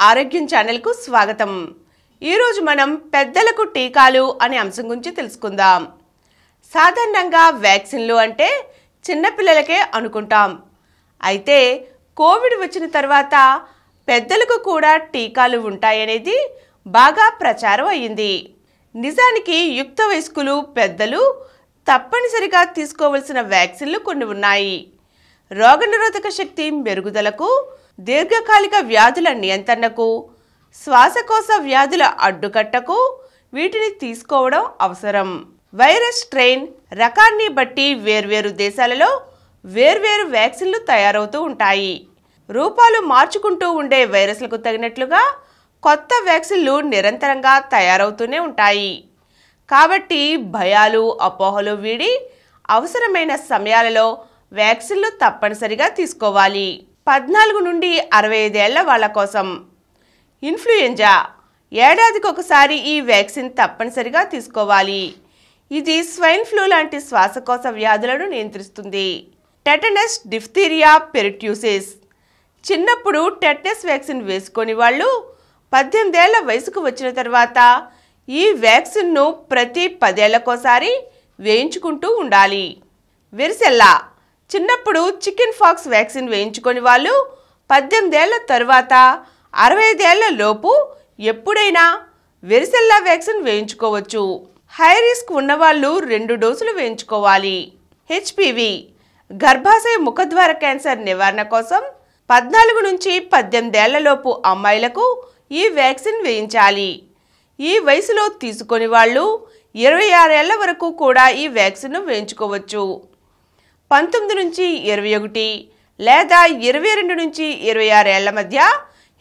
ఆరోగ్యం ఛానల్కు స్వాగతం. ఈరోజు మనం పెద్దలకు టీకాలు అనే అంశం గురించి తెలుసుకుందాం. సాధారణంగా వ్యాక్సిన్లు అంటే చిన్నపిల్లలకే అనుకుంటాం. అయితే కోవిడ్ వచ్చిన తర్వాత పెద్దలకు కూడా టీకాలు ఉంటాయనేది బాగా ప్రచారం అయ్యింది. నిజానికి యుక్త వయస్కులు పెద్దలు తప్పనిసరిగా తీసుకోవలసిన వ్యాక్సిన్లు కొన్ని ఉన్నాయి. రోగనిరోధక శక్తి మెరుగుదలకు, దీర్ఘకాలిక వ్యాధుల నియంత్రణకు, శ్వాసకోశ వ్యాధుల అడ్డుకట్టకు వీటిని తీసుకోవడం అవసరం. వైరస్ స్ట్రెయిన్ రకాన్ని బట్టి వేర్వేరు దేశాలలో వేర్వేరు వ్యాక్సిన్లు తయారవుతూ ఉంటాయి. రూపాలు మార్చుకుంటూ ఉండే వైరస్లకు తగినట్లుగా కొత్త వ్యాక్సిన్లు నిరంతరంగా తయారవుతూనే ఉంటాయి. కాబట్టి భయాలు, అపోహలు వీడి అవసరమైన సమయాలలో వ్యాక్సిన్లు తప్పనిసరిగా తీసుకోవాలి. 14 నుండి 65 ఏళ్ల వాళ్ళ కోసం ఇన్ఫ్లుయెంజా ఏడాదికి ఒకసారి ఈ వ్యాక్సిన్ తప్పనిసరిగా తీసుకోవాలి. ఇది స్వైన్ ఫ్లూ లాంటి శ్వాసకోశ వ్యాధులను నియంత్రిస్తుంది. టెటనస్, డిఫ్తీరియా, పెరిట్యూసిస్ చిన్నప్పుడు టెటనస్ వ్యాక్సిన్ వేసుకొని వాళ్ళు 18 ఏళ్ల వయసుకు వచ్చిన తర్వాత ఈ వ్యాక్సిన్ను ప్రతి 10 ఏళ్లకోసారి వేయించుకుంటూ ఉండాలి. వెరిసెల్లా చిన్నప్పుడు చికెన్ ఫాక్స్ వ్యాక్సిన్ వేయించుకొని వాళ్ళు 18 ఏళ్ల తర్వాత 65 ఏళ్ల లోపు ఎప్పుడైనా వెరిసెల్లా వ్యాక్సిన్ వేయించుకోవచ్చు. హై రిస్క్ ఉన్నవాళ్ళు 2 డోసులు వేయించుకోవాలి. హెచ్పివి గర్భాశయ ముఖద్వార క్యాన్సర్ నివారణ కోసం 14 నుంచి 18 ఏళ్ల లోపు అమ్మాయిలకు ఈ వ్యాక్సిన్ వేయించాలి. ఈ వయసులో తీసుకొని వాళ్ళు 26 ఏళ్ల వరకు కూడా ఈ వ్యాక్సిన్ను వేయించుకోవచ్చు. 19 నుంచి 21 లేదా 22 నుంచి 26 ఏళ్ల మధ్య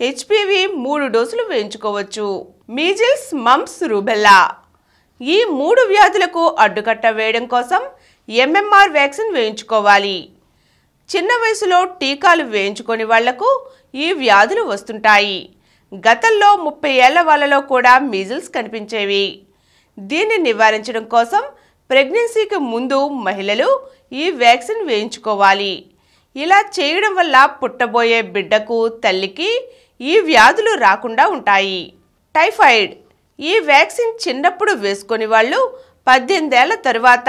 హెచ్పివి 3 డోసులు వేయించుకోవచ్చు. మీజిల్స్, మంప్స్, రూబెల్లా ఈ 3 వ్యాధులకు అడ్డుకట్ట వేయడం కోసం ఎంఎంఆర్ వ్యాక్సిన్ వేయించుకోవాలి. చిన్న వయసులో టీకాలు వేయించుకొని వాళ్లకు ఈ వ్యాధులు వస్తుంటాయి. గతంలో 30 ఏళ్ల వాళ్ళలో కూడా మీజిల్స్ కనిపించేవి. దీన్ని నివారించడం కోసం ప్రెగ్నెన్సీకి ముందు మహిళలు ఈ వ్యాక్సిన్ వేయించుకోవాలి. ఇలా చేయడం వల్ల పుట్టబోయే బిడ్డకు, తల్లికి ఈ వ్యాధులు రాకుండా ఉంటాయి. టైఫాయిడ్ ఈ వ్యాక్సిన్ చిన్నప్పుడు వేసుకొని వాళ్ళు 18 ఏళ్ల తర్వాత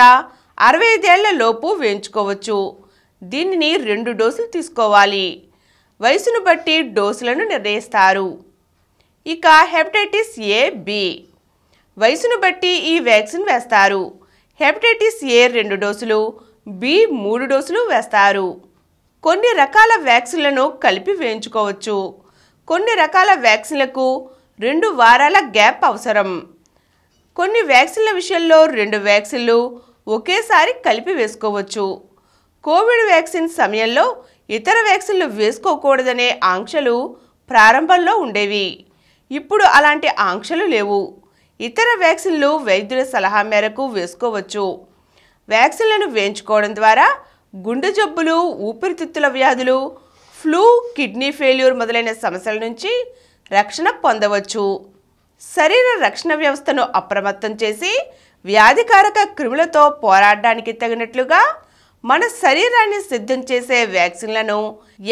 65 ఏళ్ల లోపు వేయించుకోవచ్చు. దీనిని 2 డోసులు తీసుకోవాలి. వయసును బట్టి డోసులను నిర్ణయిస్తారు. ఇక హెపటైటిస్ ఏ, బి వయసును బట్టి ఈ వ్యాక్సిన్ వేస్తారు. హెపటైటిస్ ఏ 2 డోసులు, బి 3 డోసులు వేస్తారు. కొన్ని రకాల వ్యాక్సిన్లను కలిపి వేయించుకోవచ్చు. కొన్ని రకాల వ్యాక్సిన్లకు 2 వారాల గ్యాప్ అవసరం. కొన్ని వ్యాక్సిన్ల విషయంలో 2 వ్యాక్సిన్లు ఒకేసారి కలిపి వేసుకోవచ్చు. కోవిడ్ వ్యాక్సిన్ సమయంలో ఇతర వ్యాక్సిన్లు వేసుకోకూడదనే ఆంక్షలు ప్రారంభంలో ఉండేవి. ఇప్పుడు అలాంటి ఆంక్షలు లేవు. ఇతర వ్యాక్సిన్లు వైద్యుల సలహా మేరకు వేసుకోవచ్చు. వ్యాక్సిన్లను వేయించుకోవడం ద్వారా గుండె జబ్బులు, ఊపిరితిత్తుల వ్యాధులు, ఫ్లూ, కిడ్నీ ఫెయిల్యూర్ మొదలైన సమస్యల నుంచి రక్షణ పొందవచ్చు. శరీర రక్షణ వ్యవస్థను అప్రమత్తం చేసి వ్యాధికారక క్రిములతో పోరాడడానికి తగినట్లుగా మన శరీరాన్ని సిద్ధం చేసే వ్యాక్సిన్లను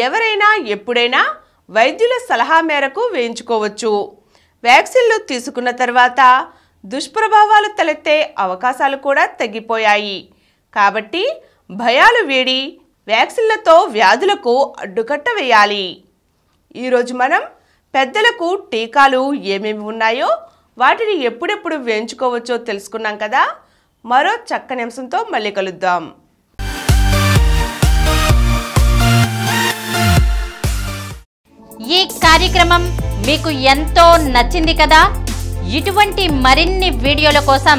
ఎవరైనా ఎప్పుడైనా వైద్యుల సలహా మేరకు వేయించుకోవచ్చు. వ్యాక్సిన్లు తీసుకున్న తర్వాత దుష్ప్రభావాలు తలెత్తే అవకాశాలు కూడా తగ్గిపోయాయి. కాబట్టి భయాలు వీడి వ్యాక్సిన్లతో వ్యాధులకు అడ్డుకట్ట వేయాలి. ఈరోజు మనం పెద్దలకు టీకాలు ఏమేమి ఉన్నాయో, వాటిని ఎప్పుడెప్పుడు వేయించుకోవచ్చో తెలుసుకున్నాం కదా. మరో చక్కని అంశంతో మళ్ళీ కలుద్దాం. ఈ కార్యక్రమం మీకు ఎంతో నచ్చింది కదా. ఇటువంటి మరిన్ని వీడియోల కోసం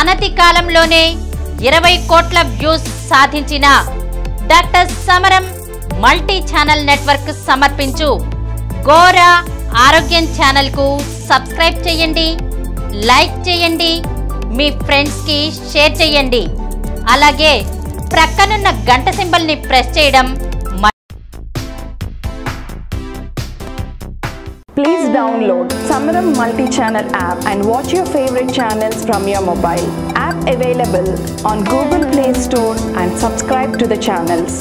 అనతి కాలంలోనే 20 కోట్ల వ్యూస్ సాధించిన డాక్టర్ సమరం మల్టీ ఛానల్ నెట్వర్క్ సమర్పించు గోరా ఆరోగ్యం ఛానల్కు సబ్స్క్రైబ్ చేయండి, లైక్ చేయండి, మీ ఫ్రెండ్స్కి షేర్ చేయండి. అలాగే ప్రక్కనున్న గంట సింబల్ని ప్రెస్ చేయడం. Please download Samaram multi-channel app and watch your favorite channels from your mobile. App available on Google Play Store and subscribe to the channels.